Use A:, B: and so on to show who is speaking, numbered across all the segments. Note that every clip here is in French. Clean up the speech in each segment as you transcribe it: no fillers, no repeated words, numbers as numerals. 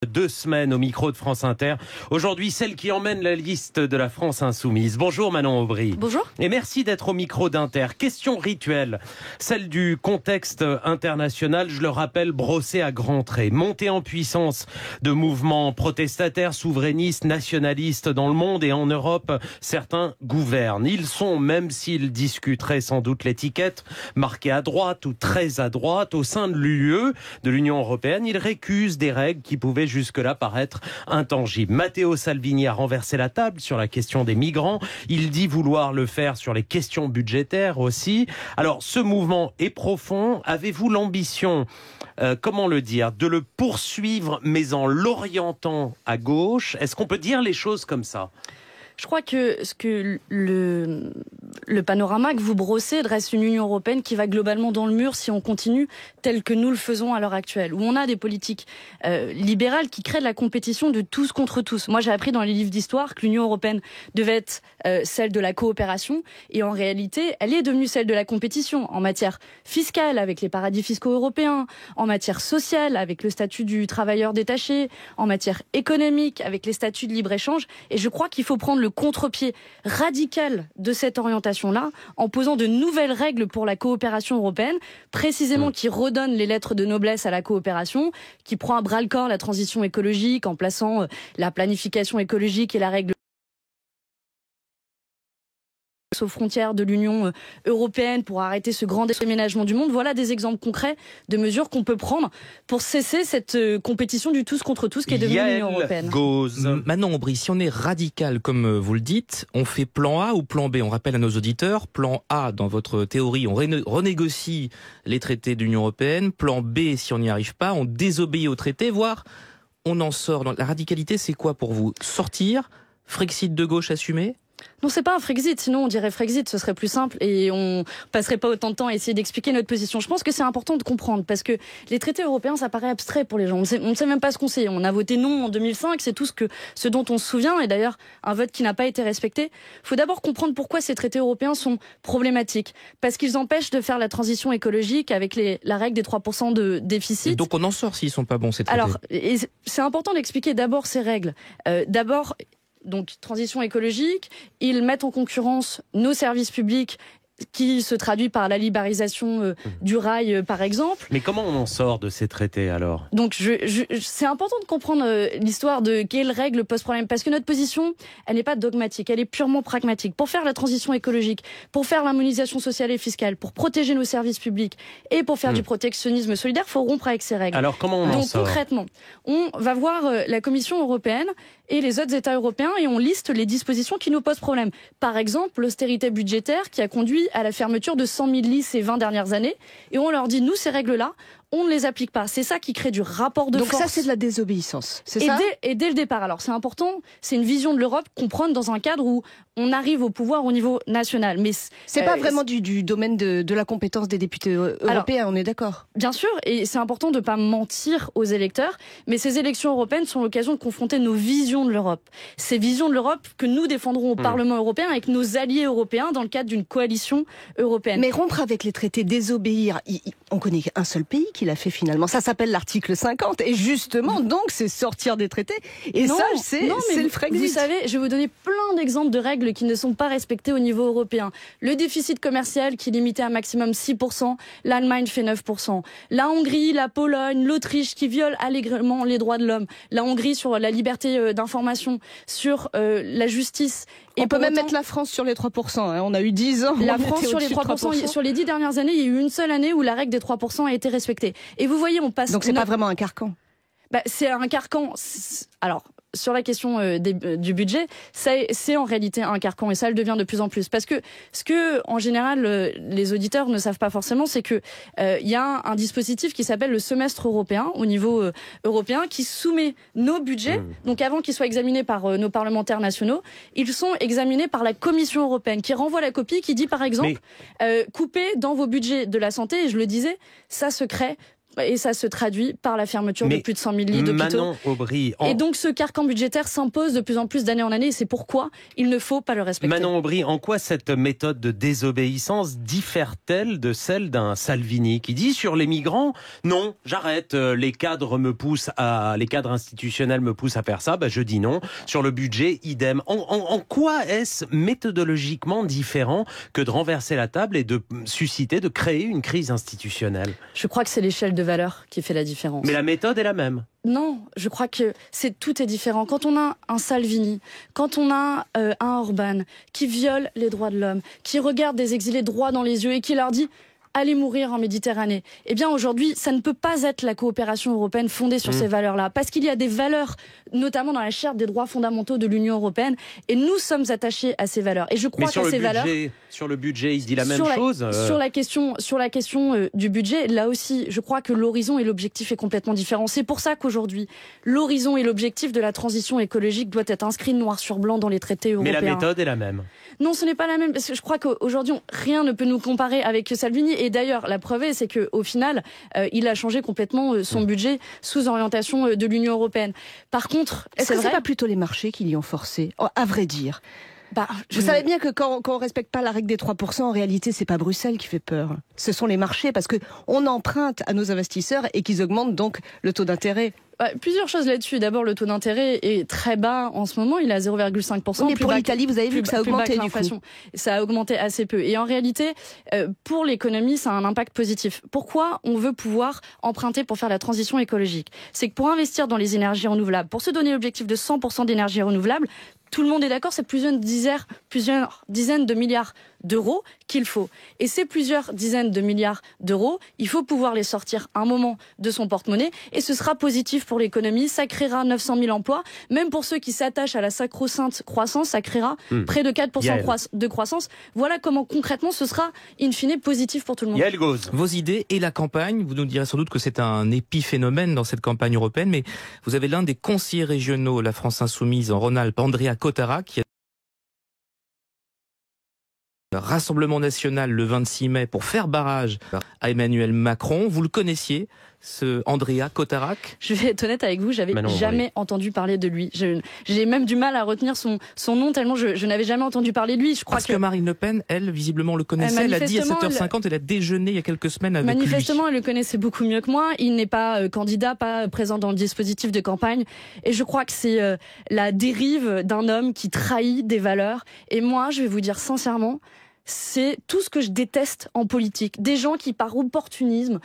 A: 2 semaines au micro de France Inter. Aujourd'hui, celle qui emmène la liste de la France insoumise. Bonjour Manon Aubry.
B: Bonjour.
A: Et merci d'être au micro d'Inter. Question rituelle, celle du contexte international, je le rappelle, brossé à grands traits. Montée en puissance de mouvements protestataires, souverainistes, nationalistes dans le monde et en Europe, certains gouvernent. Ils sont, même s'ils discuteraient sans doute l'étiquette, marqués à droite ou très à droite, au sein de l'UE, de l'Union européenne, ils récusent des règles qui pouvaient jusque-là paraître intangibles. Matteo Salvini a renversé la table sur la question des migrants. Il dit vouloir le faire sur les questions budgétaires aussi. Alors, ce mouvement est profond. Avez-vous l'ambition, comment le dire, de le poursuivre, mais en l'orientant à gauche? Est-ce qu'on peut dire les choses comme ça?
B: Je crois que le panorama que vous brossez dresse une Union européenne qui va globalement dans le mur si on continue tel que nous le faisons à l'heure actuelle, où on a des politiques libérales qui créent de la compétition de tous contre tous. Moi, j'ai appris dans les livres d'histoire que l'Union européenne devait être celle de la coopération, et en réalité, elle est devenue celle de la compétition en matière fiscale avec les paradis fiscaux européens, en matière sociale avec le statut du travailleur détaché, en matière économique avec les statuts de libre-échange. Et je crois qu'il faut prendre le contre-pied radical de cette orientation-là en posant de nouvelles règles pour la coopération européenne, précisément qui redonne les lettres de noblesse à la coopération, qui prend à bras-le-corps la transition écologique en plaçant la planification écologique et la règle aux frontières de l'Union européenne pour arrêter ce grand déménagement du monde. Voilà des exemples concrets de mesures qu'on peut prendre pour cesser cette compétition du tous contre tous qui est devenue l'Union européenne.
C: Manon Aubry, si on est radical comme vous le dites, on fait plan A ou plan B? On rappelle à nos auditeurs, plan A, dans votre théorie, on renégocie les traités de l'Union européenne. Plan B, si on n'y arrive pas, on désobéit aux traités, voire on en sort. La radicalité, c'est quoi pour vous? Sortir? Frexit de gauche assumé?
B: Non, c'est pas un Frexit, sinon on dirait Frexit, ce serait plus simple et on passerait pas autant de temps à essayer d'expliquer notre position. Je pense que c'est important de comprendre parce que les traités européens, ça paraît abstrait pour les gens. On ne sait même pas ce qu'on sait. On a voté non en 2005, c'est tout ce dont on se souvient, et d'ailleurs un vote qui n'a pas été respecté. Il faut d'abord comprendre pourquoi ces traités européens sont problématiques. Parce qu'ils empêchent de faire la transition écologique avec la règle des 3% de déficit.
C: Et donc on en sort s'ils sont pas bons, ces traités.
B: Alors, c'est important d'expliquer d'abord ces règles. Donc, transition écologique, ils mettent en concurrence nos services publics qui se traduit par la libéralisation du rail, par exemple.
A: Mais comment on en sort de ces traités, alors?
B: Donc, c'est important de comprendre l'histoire de quelles règles posent problème, parce que notre position, elle n'est pas dogmatique, elle est purement pragmatique. Pour faire la transition écologique, pour faire l'harmonisation sociale et fiscale, pour protéger nos services publics et pour faire du protectionnisme solidaire, il faut rompre avec ces règles.
A: Alors, comment on en sort?
B: Donc, concrètement, on va voir la Commission européenne et les autres États européens et on liste les dispositions qui nous posent problème. Par exemple, l'austérité budgétaire qui a conduit à la fermeture de 100 000 lits ces 20 dernières années. Et on leur dit, nous, ces règles-là, on ne les applique pas. C'est ça qui crée du rapport de force.
D: Donc ça, c'est de la désobéissance, c'est ça?
B: Et dès le départ. Alors, c'est important, c'est une vision de l'Europe qu'on prenne dans un cadre où on arrive au pouvoir au niveau national. Mais
D: c'est pas vraiment du domaine de la compétence des députés européens, on est d'accord?
B: Bien sûr, et c'est important de ne pas mentir aux électeurs, mais ces élections européennes sont l'occasion de confronter nos visions de l'Europe. Ces visions de l'Europe que nous défendrons au Parlement européen avec nos alliés européens dans le cadre d'une coalition européenne.
D: Mais rompre avec les traités, désobéir, on connaît un seul pays qui l'a fait finalement. Ça s'appelle l'article 50, et justement, donc, c'est sortir des traités. Et
B: non,
D: ça, c'est le Frexit.
B: Vous savez, je vais vous donner plein d'exemples de règles qui ne sont pas respectées au niveau européen. Le déficit commercial qui est limité à maximum 6%, l'Allemagne fait 9%. La Hongrie, la Pologne, l'Autriche qui violent allègrement les droits de l'homme. La Hongrie sur la liberté d'information, sur la justice.
D: Et on peut même mettre la France sur les 3%. Hein. On a eu 10 ans.
B: La France sur les 3%. Sur les 10 dernières années, il y a eu une seule année où la règle des 3% a été respectée. Et vous voyez, on passe...
D: Donc c'est pas vraiment un carcan.
B: C'est un carcan. Alors, sur la question du budget, c'est en réalité un carcan, et ça le devient de plus en plus. Parce que ce que, en général, les auditeurs ne savent pas forcément, c'est que il y a un dispositif qui s'appelle le semestre européen, au niveau européen, qui soumet nos budgets. Donc avant qu'ils soient examinés par nos parlementaires nationaux, ils sont examinés par la Commission européenne, qui renvoie la copie, qui dit par exemple, coupez dans vos budgets de la santé, et je le disais, ça se crée Et ça se traduit par la fermeture de plus de 100 000 lits d'hôpitaux.
A: Manon Aubry,
B: Et donc ce carcan budgétaire s'impose de plus en plus d'année en année, et c'est pourquoi il ne faut pas le respecter.
A: Manon Aubry, en quoi cette méthode de désobéissance diffère-t-elle de celle d'un Salvini qui dit sur les migrants, non, j'arrête, les cadres institutionnels me poussent à faire ça, je dis non. Sur le budget, idem. En quoi est-ce méthodologiquement différent que de renverser la table et de créer une crise institutionnelle?
B: Je crois que c'est l'échelle de valeur qui fait la différence.
A: Mais la méthode est la même.
B: Non, je crois que tout est différent. Quand on a un Salvini, quand on a un Orban qui viole les droits de l'homme, qui regarde des exilés droit dans les yeux et qui leur dit allez mourir en Méditerranée. Eh bien aujourd'hui, ça ne peut pas être la coopération européenne fondée sur ces valeurs-là, parce qu'il y a des valeurs, notamment dans la charte des droits fondamentaux de l'Union européenne, et nous sommes attachés à ces valeurs. Et je crois qu'à ces valeurs,
A: sur le budget, il dit la même chose.
B: Sur la question du budget, là aussi, je crois que l'horizon et l'objectif est complètement différent. C'est pour ça qu'aujourd'hui, l'horizon et l'objectif de la transition écologique doit être inscrit noir sur blanc dans les traités européens.
A: Mais la méthode est la même.
B: Non, ce n'est pas la même, parce que je crois qu'aujourd'hui, rien ne peut nous comparer avec Salvini. Et d'ailleurs, la preuve c'est qu'au final, il a changé complètement son budget sous orientation de l'Union européenne. Par contre,
D: est-ce que c'est pas plutôt les marchés qui l'y ont forcé, à vrai dire? Vous savez bien que quand on respecte pas la règle des 3%, en réalité, c'est pas Bruxelles qui fait peur. Ce sont les marchés, parce que on emprunte à nos investisseurs et qu'ils augmentent donc le taux d'intérêt.
B: Plusieurs choses là-dessus. D'abord, le taux d'intérêt est très bas en ce moment. Il est à 0,5%.
D: Mais pour l'Italie, vous avez vu que ça a augmenté du coup.
B: Ça a augmenté assez peu. Et en réalité, pour l'économie, ça a un impact positif. Pourquoi on veut pouvoir emprunter pour faire la transition écologique? C'est que pour investir dans les énergies renouvelables, pour se donner l'objectif de 100% d'énergie renouvelable, tout le monde est d'accord, c'est plusieurs dizaines de milliards d'euros qu'il faut. Et ces plusieurs dizaines de milliards d'euros, il faut pouvoir les sortir un moment de son porte-monnaie, et ce sera positif pour l'économie, ça créera 900 000 emplois, même pour ceux qui s'attachent à la sacro-sainte croissance, ça créera près de 4% de croissance. Voilà comment concrètement ce sera in fine positif pour tout le monde.
A: Yael Gauze.
C: Vos idées et la campagne, vous nous direz sans doute que c'est un épiphénomène dans cette campagne européenne, mais vous avez l'un des conseillers régionaux, la France Insoumise en Rhône-Alpes, Andrea Cotarac, qui a Rassemblement national le 26 mai pour faire barrage à Emmanuel Macron. Vous le connaissiez, ce Andrea Cotarac?
B: Je vais être honnête avec vous, j'avais jamais entendu parler de lui. J'ai même du mal à retenir son nom tellement je n'avais jamais entendu parler de lui. Je crois
C: Parce que Marine Le Pen, elle, visiblement le connaissait. Elle a dit à 7h50, elle a déjeuné il y a quelques semaines avec lui.
B: Manifestement, elle le connaissait beaucoup mieux que moi. Il n'est pas candidat, pas présent dans le dispositif de campagne. Et je crois que c'est la dérive d'un homme qui trahit des valeurs. Et moi, je vais vous dire sincèrement, c'est tout ce que je déteste en politique. Des gens qui, par opportunisme,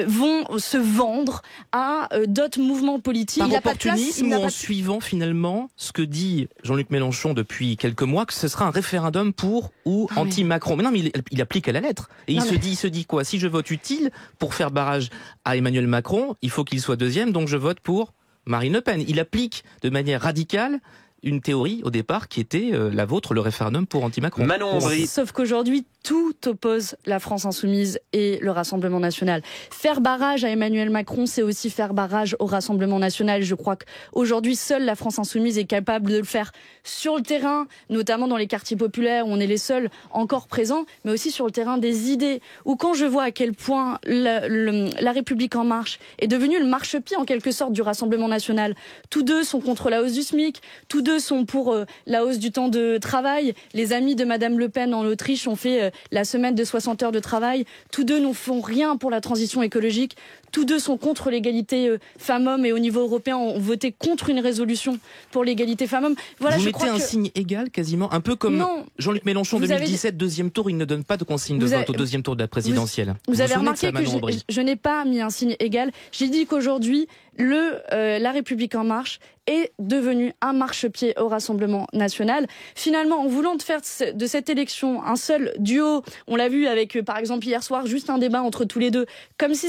B: vont se vendre à d'autres mouvements politiques.
C: Par opportunisme ou en suivant finalement ce que dit Jean-Luc Mélenchon depuis quelques mois, que ce sera un référendum pour ou anti-Macron. Mais non, mais il applique à la lettre. Et il se dit quoi? Si je vote utile pour faire barrage à Emmanuel Macron, il faut qu'il soit deuxième, donc je vote pour Marine Le Pen. Il applique de manière radicale une théorie au départ qui était la vôtre, le référendum pour anti-Macron.
A: Manon Aubry.
B: Sauf qu'aujourd'hui, tout oppose la France Insoumise et le Rassemblement National. Faire barrage à Emmanuel Macron, c'est aussi faire barrage au Rassemblement National. Je crois qu'aujourd'hui, seule la France Insoumise est capable de le faire sur le terrain, notamment dans les quartiers populaires où on est les seuls encore présents, mais aussi sur le terrain des idées. Où quand je vois à quel point la République En Marche est devenue le marchepied en quelque sorte du Rassemblement National. Tous deux sont contre la hausse du SMIC, tous deux sont pour la hausse du temps de travail. Les amis de Madame Le Pen en Autriche ont fait la semaine de 60 heures de travail. Tous deux ne font rien pour la transition écologique. Tous deux sont contre l'égalité femmes-hommes et au niveau européen ont voté contre une résolution pour l'égalité femmes-hommes. Voilà,
C: vous mettez un signe égal quasiment, un peu comme Jean-Luc Mélenchon 2017, deuxième tour, il ne donne pas de consigne de vote au deuxième tour de la présidentielle.
B: Vous avez remarqué que je n'ai pas mis un signe égal. J'ai dit qu'aujourd'hui, la République En Marche est devenue un marchepied au Rassemblement National. Finalement, en voulant faire de cette élection un seul duo, on l'a vu avec, par exemple, hier soir, juste un débat entre tous les deux, comme si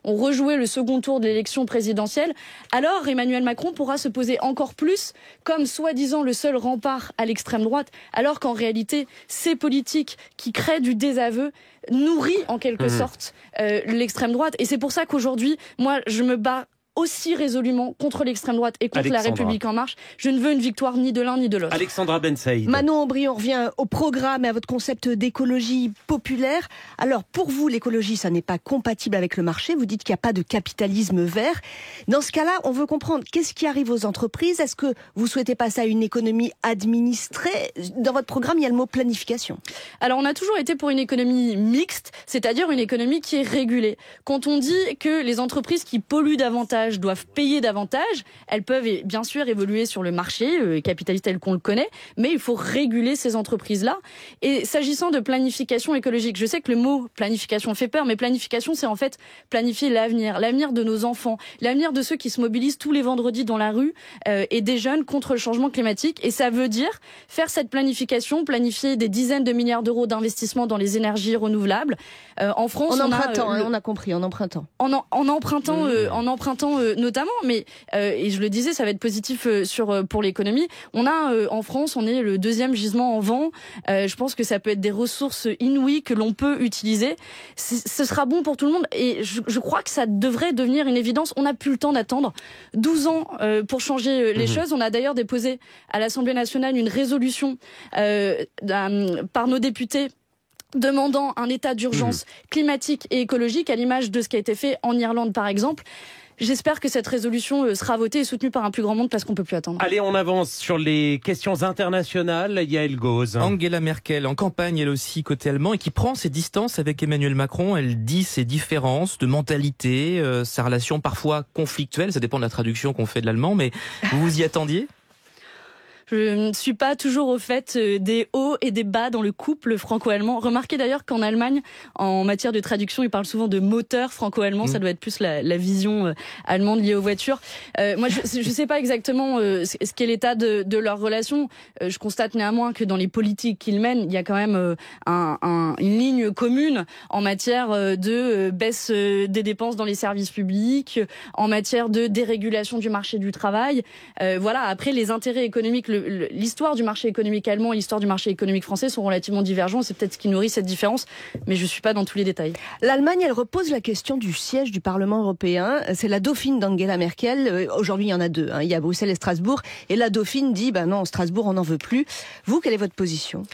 B: on rejouait le second tour de l'élection présidentielle, alors Emmanuel Macron pourra se poser encore plus comme soi-disant le seul rempart à l'extrême droite, alors qu'en réalité, ces politiques qui créent du désaveu nourrit en quelque sorte l'extrême droite. Et c'est pour ça qu'aujourd'hui, moi, je me bats aussi résolument contre l'extrême droite et contre la République en marche. Je ne veux une victoire ni de l'un ni de l'autre.
A: Alexandra Ben Saïd.
D: Manon Aubry, on revient au programme et à votre concept d'écologie populaire. Alors, pour vous, l'écologie, ça n'est pas compatible avec le marché. Vous dites qu'il n'y a pas de capitalisme vert. Dans ce cas-là, on veut comprendre qu'est-ce qui arrive aux entreprises. Est-ce que vous souhaitez passer à une économie administrée? Dans votre programme, il y a le mot planification.
B: Alors, on a toujours été pour une économie mixte, c'est-à-dire une économie qui est régulée. Quand on dit que les entreprises qui polluent davantage doivent payer davantage, elles peuvent bien sûr évoluer sur le marché capitaliste tel qu'on le connaît, mais il faut réguler ces entreprises-là. Et s'agissant de planification écologique, je sais que le mot planification fait peur, mais planification, c'est en fait planifier l'avenir de nos enfants, l'avenir de ceux qui se mobilisent tous les vendredis dans la rue et des jeunes contre le changement climatique. Et ça veut dire faire cette planification, planifier des dizaines de milliards d'euros d'investissement dans les énergies renouvelables. En France,
D: on a compris, en empruntant.
B: En empruntant notamment, mais et je le disais, ça va être positif pour l'économie. On a en France, on est le deuxième gisement en vent. Je pense que ça peut être des ressources inouïes que l'on peut utiliser. Ce sera bon pour tout le monde et je crois que ça devrait devenir une évidence. On n'a plus le temps d'attendre 12 ans pour changer les choses. On a d'ailleurs déposé à l'Assemblée nationale une résolution par nos députés demandant un état d'urgence climatique et écologique à l'image de ce qui a été fait en Irlande par exemple. J'espère que cette résolution sera votée et soutenue par un plus grand nombre parce qu'on ne peut plus attendre.
A: Allez, on avance sur les questions internationales. Yael Gauze.
C: Angela Merkel, en campagne elle aussi côté allemand, et qui prend ses distances avec Emmanuel Macron. Elle dit ses différences de mentalité, sa relation parfois conflictuelle. Ça dépend de la traduction qu'on fait de l'allemand, mais vous vous y attendiez ?
B: Je ne suis pas toujours au fait des hauts et des bas dans le couple franco-allemand. Remarquez d'ailleurs qu'en Allemagne, en matière de traduction, ils parlent souvent de moteur franco-allemand. Ça doit être plus la vision allemande liée aux voitures. Moi, je ne sais pas exactement ce qu'est l'état de leur relation. Je constate néanmoins que dans les politiques qu'ils mènent, il y a quand même une ligne commune en matière de baisse des dépenses dans les services publics, en matière de dérégulation du marché du travail. Voilà. Après, les intérêts économiques, l'histoire du marché économique allemand et l'histoire du marché économique français sont relativement divergents. C'est peut-être ce qui nourrit cette différence, mais je ne suis pas dans tous les détails.
D: L'Allemagne, elle repose la question du siège du Parlement européen. C'est la dauphine d'Angela Merkel. Aujourd'hui, il y en a deux. Il y a Bruxelles et Strasbourg. Et la dauphine dit, non, Strasbourg, on n'en veut plus. Vous, quelle est votre position ?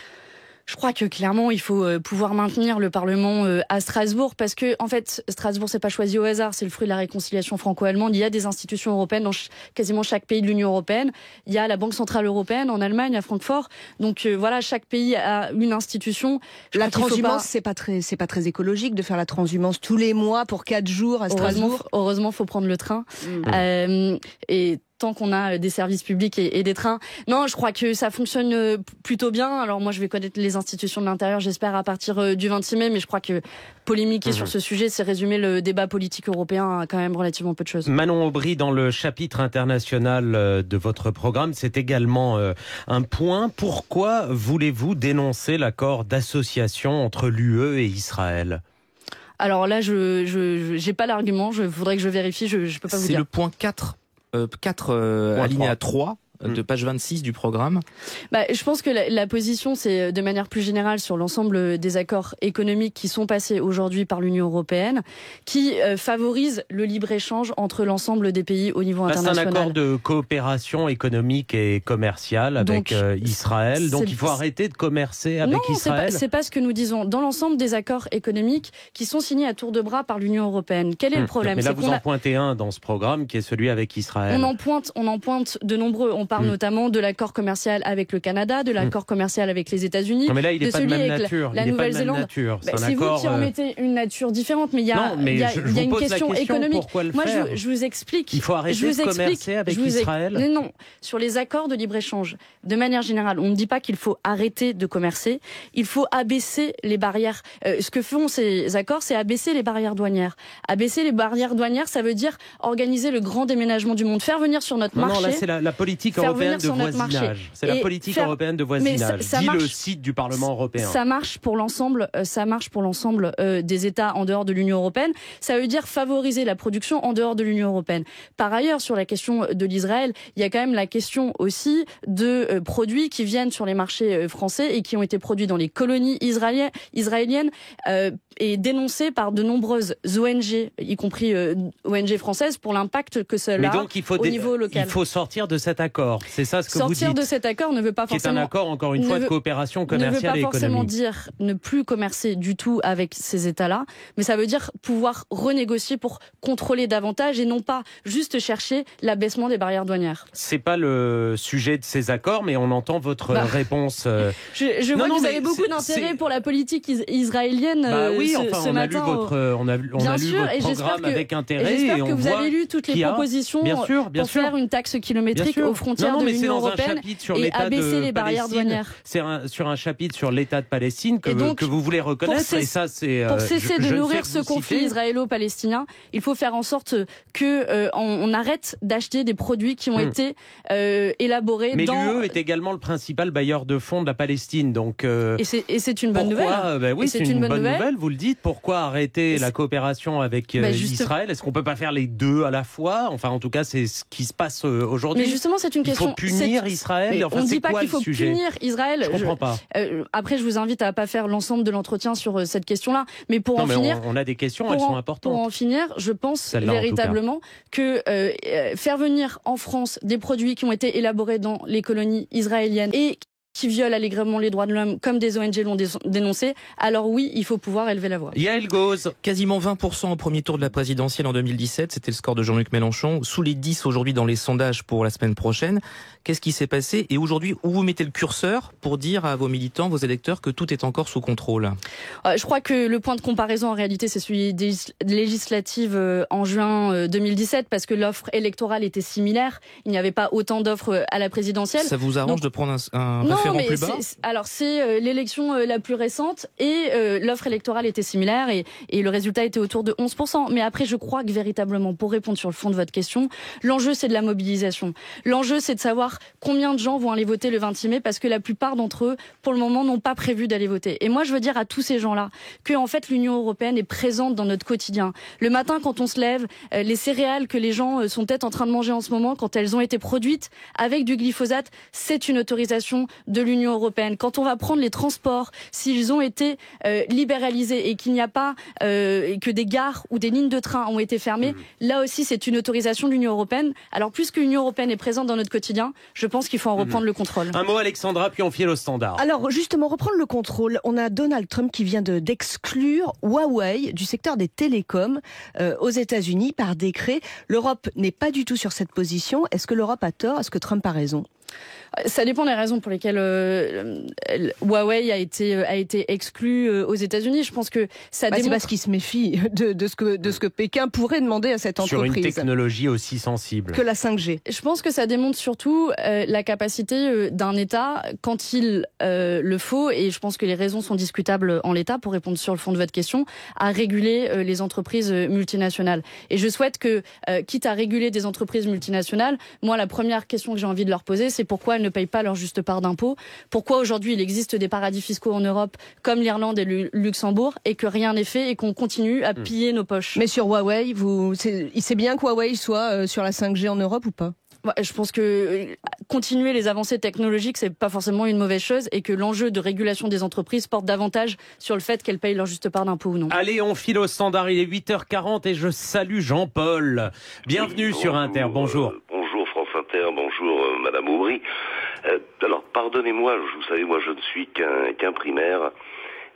B: Je crois que clairement, il faut pouvoir maintenir le Parlement à Strasbourg parce que, en fait, Strasbourg, c'est pas choisi au hasard. C'est le fruit de la réconciliation franco-allemande. Il y a des institutions européennes dans quasiment chaque pays de l'Union européenne. Il y a la Banque centrale européenne en Allemagne, à Francfort. Donc voilà, chaque pays a une institution.
D: La transhumance, c'est pas très écologique de faire la transhumance tous les mois pour 4 jours à Strasbourg.
B: Heureusement, faut prendre le train. Et tant qu'on a des services publics et des trains. Non, je crois que ça fonctionne plutôt bien. Alors moi, je vais connaître les institutions de l'intérieur, j'espère, à partir du 26 mai, mais je crois que polémiquer sur ce sujet, c'est résumer le débat politique européen à quand même relativement peu de choses.
A: Manon Aubry, dans le chapitre international de votre programme, c'est également un point. Pourquoi voulez-vous dénoncer l'accord d'association entre l'UE et Israël ?
B: Alors là, je j'ai pas l'argument, faudrait que je vérifie, je peux pas vous dire.
C: C'est le point 4 alinéa 3 de page 26 du programme.
B: Je pense que la position, c'est de manière plus générale sur l'ensemble des accords économiques qui sont passés aujourd'hui par l'Union européenne, qui favorisent le libre-échange entre l'ensemble des pays au niveau international.
A: C'est un accord de coopération économique et commerciale avec Israël, donc il faut arrêter de commercer avec Israël.
B: Non, c'est pas ce que nous disons. Dans l'ensemble des accords économiques qui sont signés à tour de bras par l'Union européenne, quel est le problème ?
A: Mais là, vous en pointez un dans ce programme qui est celui avec Israël.
B: On en pointe de nombreux. On parle notamment de l'accord commercial avec le Canada, de l'accord commercial avec les États-Unis.
A: Non, mais là, il n'est pas de même nature.
B: La Nouvelle-Zélande. C'est vous qui en mettez une nature différente, mais il y a une question économique. Moi, je vous explique.
A: Il faut arrêter de commercer avec Israël.
B: Non, sur les accords de libre-échange, de manière générale, on ne dit pas qu'il faut arrêter de commercer. Il faut abaisser les barrières. Ce que font ces accords, c'est abaisser les barrières douanières. Abaisser les barrières douanières, ça veut dire organiser le grand déménagement du monde, faire venir sur notre marché.
A: Non, là, c'est la politique européenne de voisinage. C'est la politique européenne de voisinage. Dit le site du Parlement européen.
B: Ça marche pour l'ensemble. Des États en dehors de l'Union européenne. Ça veut dire favoriser la production en dehors de l'Union européenne. Par ailleurs, sur la question de l'Israël, il y a quand même la question aussi de produits qui viennent sur les marchés français et qui ont été produits dans les colonies israéliennes et dénoncés par de nombreuses ONG, y compris ONG françaises, pour l'impact que cela a au niveau local.
A: Il faut sortir de cet accord. C'est ça ce que vous dites.
B: Sortir de cet accord ne veut pas forcément...
A: Qui est un accord, encore une fois, de coopération commerciale et économique.
B: Ne veut pas forcément dire ne plus commercer du tout avec ces États-là, mais ça veut dire pouvoir renégocier pour contrôler davantage et non pas juste chercher l'abaissement des barrières douanières.
A: C'est pas le sujet de ces accords, mais on entend votre réponse.
B: Je vois que vous avez beaucoup d'intérêt pour la politique israélienne.
A: Oui,
B: ce matin.
A: On a lu votre programme avec intérêt.
B: J'espère que vous avez lu toutes les propositions pour faire une taxe kilométrique aux frontières de l'Union européenne et abaisser les barrières douanières.
A: C'est sur un chapitre sur l'État de Palestine que vous voulez reconnaître.
B: Pour cesser de nourrir ce conflit israélo-palestinien, il faut faire en sorte qu'on arrête d'acheter des produits qui ont été élaborés
A: Mais l'UE est également le principal bailleur de fonds de la Palestine. Donc,
B: et c'est une bonne nouvelle.
A: Oui, c'est une bonne nouvelle. Vous le dites. Pourquoi arrêter la coopération avec Israël? Est-ce qu'on peut pas faire les deux à la fois? Enfin, en tout cas, c'est ce qui se passe aujourd'hui.
B: Mais justement, c'est une question.
A: Il faut punir Israël.
B: On ne dit pas qu'il faut punir Israël.
A: Je comprends pas.
B: Après, je vous invite à pas faire l'ensemble de l'entretien sur cette question-là. Mais pour en finir,
A: on a des questions, elles sont importantes.
B: Pour en finir, je pense véritablement que faire venir en France des produits qui ont été élaborés dans les colonies israéliennes et qui violent allègrement les droits de l'homme, comme des ONG l'ont dénoncé, alors oui, il faut pouvoir élever la voix.
A: Yael Gauze.
C: Quasiment 20% au premier tour de la présidentielle en 2017, c'était le score de Jean-Luc Mélenchon, sous les 10 aujourd'hui dans les sondages pour la semaine prochaine. Qu'est-ce qui s'est passé? Et aujourd'hui, où vous mettez le curseur pour dire à vos militants, vos électeurs, que tout est encore sous contrôle?
B: Je crois que le point de comparaison, en réalité, c'est celui des législatives en juin 2017, parce que l'offre électorale était similaire. Il n'y avait pas autant d'offres à la présidentielle.
C: Ça vous arrange de prendre un référent plus bas?
B: Alors, c'est l'élection la plus récente et l'offre électorale était similaire et le résultat était autour de 11%. Mais après, je crois que véritablement, pour répondre sur le fond de votre question, l'enjeu, c'est de la mobilisation. L'enjeu, c'est de savoir combien de gens vont aller voter le 26 mai, parce que la plupart d'entre eux, pour le moment, n'ont pas prévu d'aller voter. Et moi, je veux dire à tous ces gens-là que, en fait, l'Union européenne est présente dans notre quotidien. Le matin, quand on se lève, les céréales que les gens sont peut-être en train de manger en ce moment, quand elles ont été produites avec du glyphosate, c'est une autorisation de l'Union européenne. Quand on va prendre les transports, s'ils ont été libéralisés et qu'il n'y a pas et que des gares ou des lignes de train ont été fermées, là aussi, c'est une autorisation de l'Union européenne. Alors, puisque l'Union européenne est présente dans notre quotidien, je pense qu'il faut en reprendre le contrôle.
A: Un mot, Alexandra, puis on file au standard.
D: Alors, justement, reprendre le contrôle. On a Donald Trump qui vient d'exclure Huawei du secteur des télécoms aux États-Unis par décret. L'Europe n'est pas du tout sur cette position. Est-ce que l'Europe a tort? Est-ce que Trump a raison?
B: Ça dépend des raisons pour lesquelles Huawei a été exclu aux États-Unis. Je pense que ça démontre...
D: C'est parce qu'il se méfie de ce que Pékin pourrait demander à cette entreprise.
A: Sur une technologie aussi sensible
D: que la 5G.
B: Je pense que ça démontre surtout la capacité d'un État, quand il le faut, et je pense que les raisons sont discutables en l'État, pour répondre sur le fond de votre question, à réguler les entreprises multinationales. Et je souhaite que, quitte à réguler des entreprises multinationales, moi, la première question que j'ai envie de leur poser, c'est pourquoi elles ne payent pas leur juste part d'impôts. Pourquoi aujourd'hui il existe des paradis fiscaux en Europe comme l'Irlande et le Luxembourg et que rien n'est fait et qu'on continue à piller nos poches.
D: Mais sur Huawei, c'est bien que Huawei soit sur la 5G en Europe ou pas?
B: Je pense que continuer les avancées technologiques, c'est pas forcément une mauvaise chose et que l'enjeu de régulation des entreprises porte davantage sur le fait qu'elles payent leur juste part d'impôts ou non.
A: Allez, on file au standard, il est 8h40 et je salue Jean-Paul. Bienvenue sur Inter, bonjour.
E: Bonjour France Inter, bonjour Madame Aubry. Alors pardonnez-moi, vous savez, moi je ne suis qu'un primaire,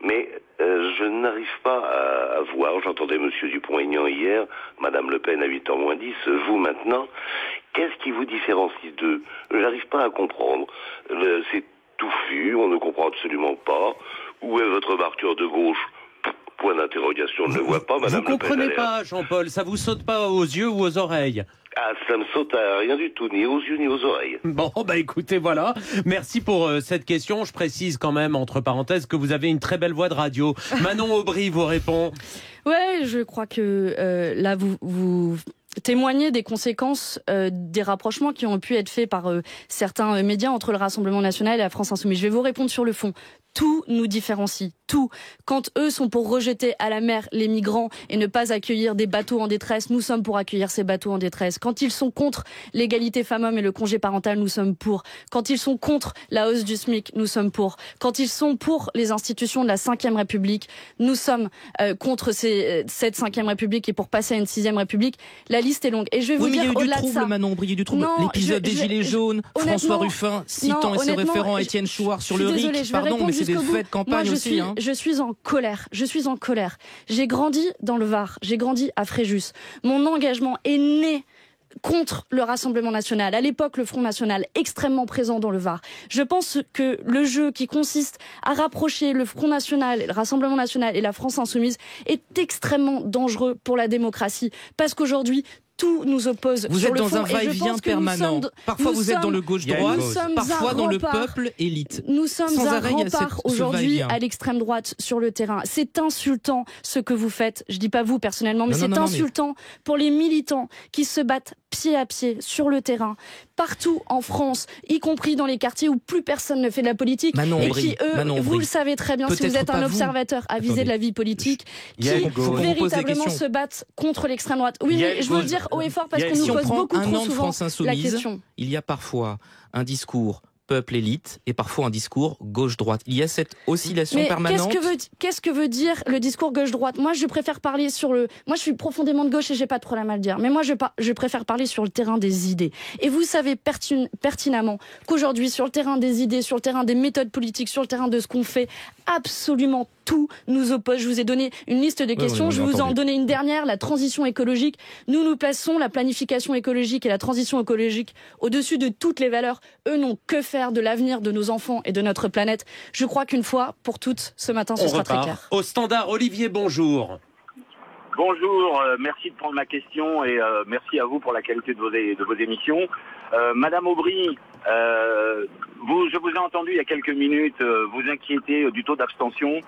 E: mais je n'arrive pas à voir, j'entendais Monsieur Dupont-Aignan hier, Madame Le Pen à 8h moins 10, vous maintenant, qu'est-ce qui vous différencie d'eux? Je n'arrive pas à comprendre. C'est touffu, on ne comprend absolument pas. Où est votre marqueur de gauche? Point d'interrogation, je ne le vois pas, Madame Le Pen.
A: Vous comprenez pas, Jean-Paul, ça vous saute pas aux yeux ou aux oreilles?
E: Ah, ça me saute à rien du tout, ni aux yeux ni aux oreilles.
A: Bon, écoutez, voilà. Merci pour cette question. Je précise quand même, entre parenthèses, que vous avez une très belle voix de radio. Manon Aubry vous répond.
B: Ouais, je crois que là, vous témoigner des conséquences des rapprochements qui ont pu être faits par certains médias entre le Rassemblement national et la France insoumise. Je vais vous répondre sur le fond. Tout nous différencie, tout. Quand eux sont pour rejeter à la mer les migrants et ne pas accueillir des bateaux en détresse, nous sommes pour accueillir ces bateaux en détresse. Quand ils sont contre l'égalité femmes-hommes et le congé parental, nous sommes pour. Quand ils sont contre la hausse du SMIC, nous sommes pour. Quand ils sont pour les institutions de la 5e République, nous sommes contre cette 5e République et pour passer à une 6e République. La liste est longue. Et je vais vous dire au-delà de ça.
C: Il y a eu du trouble, Manon Aubry, il y a eu du trouble. L'épisode des Gilets jaunes, François Ruffin citant et se référant à Étienne Chouard sur le RIC. Pardon, mais c'est des faits de campagne aussi.
B: Je suis en colère. J'ai grandi dans le Var. J'ai grandi à Fréjus. Mon engagement est né contre le Rassemblement national. À l'époque, le Front national, extrêmement présent dans le Var. Je pense que le jeu qui consiste à rapprocher le Front national, le Rassemblement national et la France insoumise est extrêmement dangereux pour la démocratie. Parce qu'aujourd'hui, tout nous oppose.
C: Vous
B: sur
C: êtes
B: le
C: dans
B: fond,
C: un va-et-vient permanent. Parfois vous êtes dans le gauche-droite, parfois dans le peuple élite.
B: Nous sommes un rempart aujourd'hui à l'extrême droite sur le terrain. C'est insultant ce que vous faites. Je dis pas vous personnellement, mais c'est insultant pour les militants qui se battent pied à pied sur le terrain, partout en France, y compris dans les quartiers où plus personne ne fait de la politique et qui, eux, vous le savez très bien, si vous êtes un observateur avisé de la vie politique, qui véritablement se battent contre l'extrême droite. Oui, mais je veux le dire haut et fort parce qu'on nous pose beaucoup trop souvent la question.
C: Il y a parfois un discours peuple-élite et parfois un discours gauche-droite. Il y a cette oscillation permanente.
B: Qu'est-ce que veut dire le discours gauche-droite ? Moi, je préfère parler sur le... Moi, je suis profondément de gauche et j'ai pas de problème à le dire. Mais moi, je préfère parler sur le terrain des idées. Et vous savez pertinemment qu'aujourd'hui, sur le terrain des idées, sur le terrain des méthodes politiques, sur le terrain de ce qu'on fait, absolument tout nous oppose. Je vous ai donné une liste de questions. Je vais vous en donner une dernière, la transition écologique. Nous plaçons la planification écologique et la transition écologique au-dessus de toutes les valeurs. Eux n'ont que faire de l'avenir de nos enfants et de notre planète. Je crois qu'une fois pour toutes, ce matin, ce sera très clair.
A: Au standard, Olivier, bonjour.
F: Bonjour, merci de prendre ma question et merci à vous pour la qualité de vos émissions. Madame Aubry, je vous ai entendu il y a quelques minutes vous inquiéter du taux d'abstention.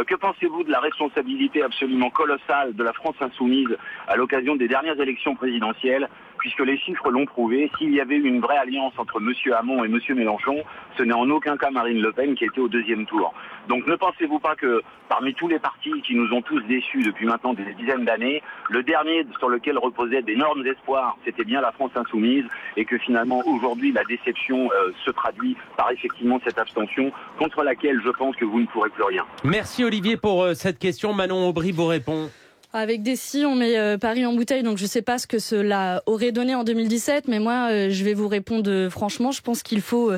F: Que pensez-vous de la responsabilité absolument colossale de la France insoumise à l'occasion des dernières élections présidentielles, puisque les chiffres l'ont prouvé, s'il y avait eu une vraie alliance entre M. Hamon et M. Mélenchon, ce n'est en aucun cas Marine Le Pen qui était au deuxième tour. Donc ne pensez-vous pas que parmi tous les partis qui nous ont tous déçus depuis maintenant des dizaines d'années, le dernier sur lequel reposaient d'énormes espoirs, c'était bien la France insoumise, et que finalement aujourd'hui la déception se traduit par effectivement cette abstention contre laquelle je pense que vous ne pourrez plus rien.
A: Merci Olivier pour cette question. Manon Aubry vous répond.
B: Avec des si, on met Paris en bouteille, donc je sais pas ce que cela aurait donné en 2017, mais moi, je vais vous répondre franchement, je pense qu'il faut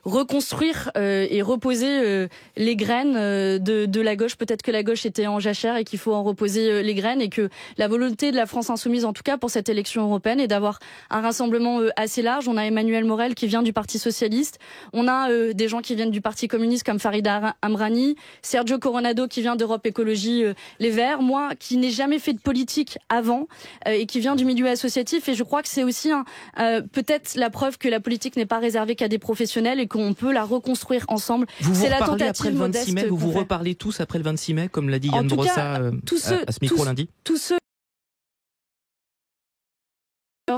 B: reconstruire et reposer les graines de la gauche. Peut-être que la gauche était en jachère et qu'il faut en reposer les graines, et que la volonté de la France insoumise, en tout cas pour cette élection européenne, est d'avoir un rassemblement assez large. On a Emmanuel Morel qui vient du Parti socialiste, on a des gens qui viennent du Parti communiste comme Farida Amrani, Sergio Coronado qui vient d'Europe Écologie Les Verts, moi qui n'ai jamais fait de politique avant et qui vient du milieu associatif, et je crois que c'est aussi peut-être la preuve que la politique n'est pas réservée qu'à des professionnels et qu'on peut la reconstruire ensemble.
C: C'est la tentative modeste. Après le 26 mai, vous vous reparlez tous après le 26 mai, comme l'a dit Yann Brossa à ce micro lundi.
B: Tous ceux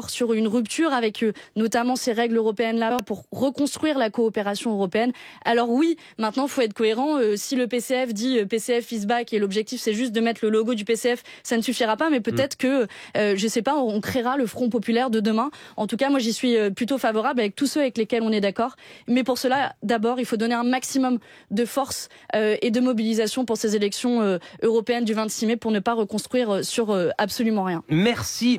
B: sur une rupture avec notamment ces règles européennes là pour reconstruire la coopération européenne. Alors oui, maintenant il faut être cohérent. Si le PCF dit PCF is back et l'objectif c'est juste de mettre le logo du PCF, ça ne suffira pas, mais peut-être que je sais pas, on créera le Front populaire de demain. En tout cas, moi j'y suis plutôt favorable avec tous ceux avec lesquels on est d'accord. Mais pour cela, d'abord, il faut donner un maximum de force et de mobilisation pour ces élections européennes du 26 mai pour ne pas reconstruire sur absolument rien.
A: Merci.